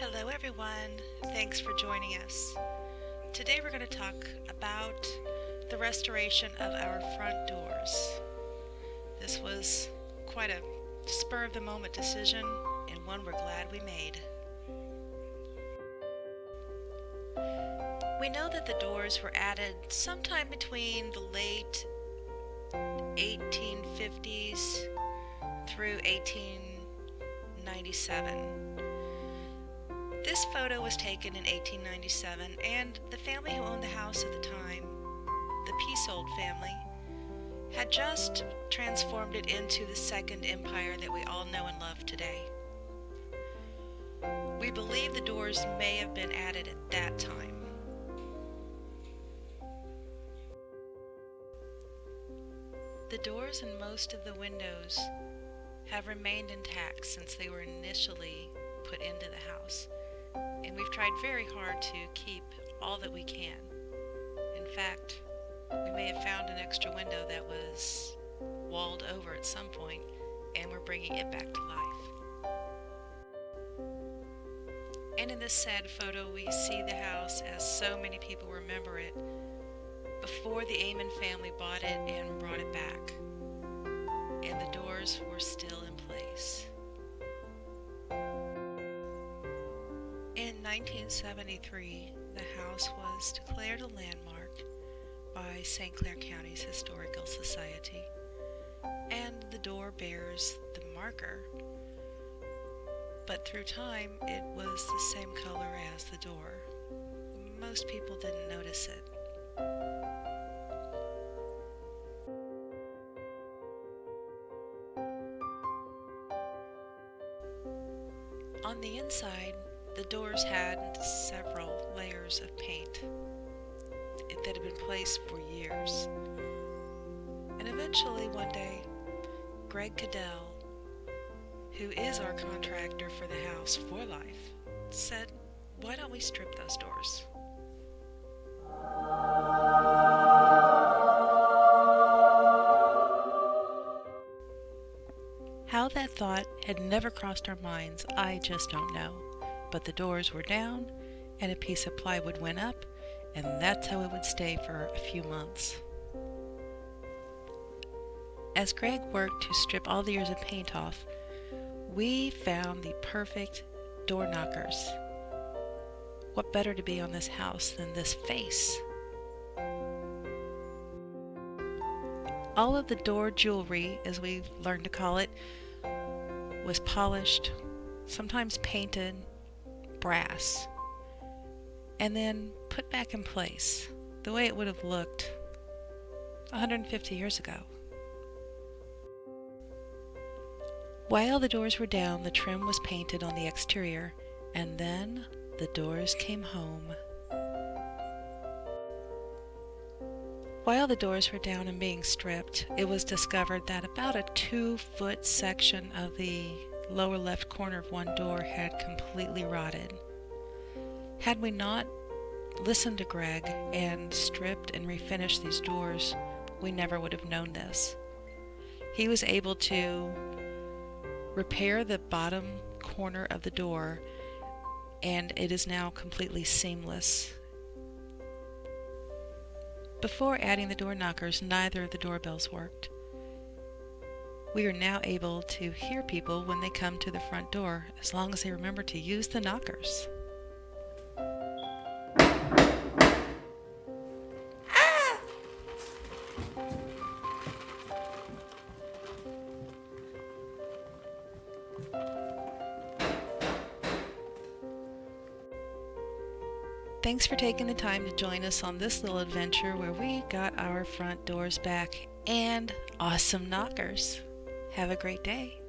Hello everyone, thanks for joining us. Today we're going to talk about the restoration of our front doors. This was quite a spur of the moment decision and one we're glad we made. We know that the doors were added sometime between the late 1850s through 1897. This photo was taken in 1897, and the family who owned the house at the time, the Peasehold family, had just transformed it into the second empire that we all know and love today. We believe the doors may have been added at that time. The doors and most of the windows have remained intact since they were initially put into the house, and we've tried very hard to keep all that we can. In fact, we may have found an extra window that was walled over at some point, and we're bringing it back to life. And in this sad photo, we see the house as so many people remember it before the Amon family bought it and brought it back, and the doors were still in place. In 1973, the house was declared a landmark by St. Clair County's Historical Society, and the door bears the marker, but through time it was the same color as the door. Most people didn't notice it. On the inside, the doors had several layers of paint that had been placed for years. And eventually one day, Greg Kadell, who is our contractor for the house for life, said, "Why don't we strip those doors?" How that thought had never crossed our minds, I just don't know. But the doors were down, and a piece of plywood went up, and that's how it would stay for a few months. As Greg worked to strip all the years of paint off, we found the perfect door knockers. What better to be on this house than this face? All of the door jewelry, as we've learned to call it, was polished, sometimes painted brass, and then put back in place the way it would have looked 150 years ago. While the doors were down, the trim was painted on the exterior, and then the doors came home. While the doors were down and being stripped, it was discovered that about a 2-foot section of the lower left corner of one door had completely rotted. Had we not listened to Greg and stripped and refinished these doors, we never would have known this. He was able to repair the bottom corner of the door, and it is now completely seamless. Before adding the door knockers, neither of the doorbells worked. We are now able to hear people when they come to the front door, as long as they remember to use the knockers. Thanks for taking the time to join us on this little adventure where we got our front doors back and awesome knockers. Have a great day.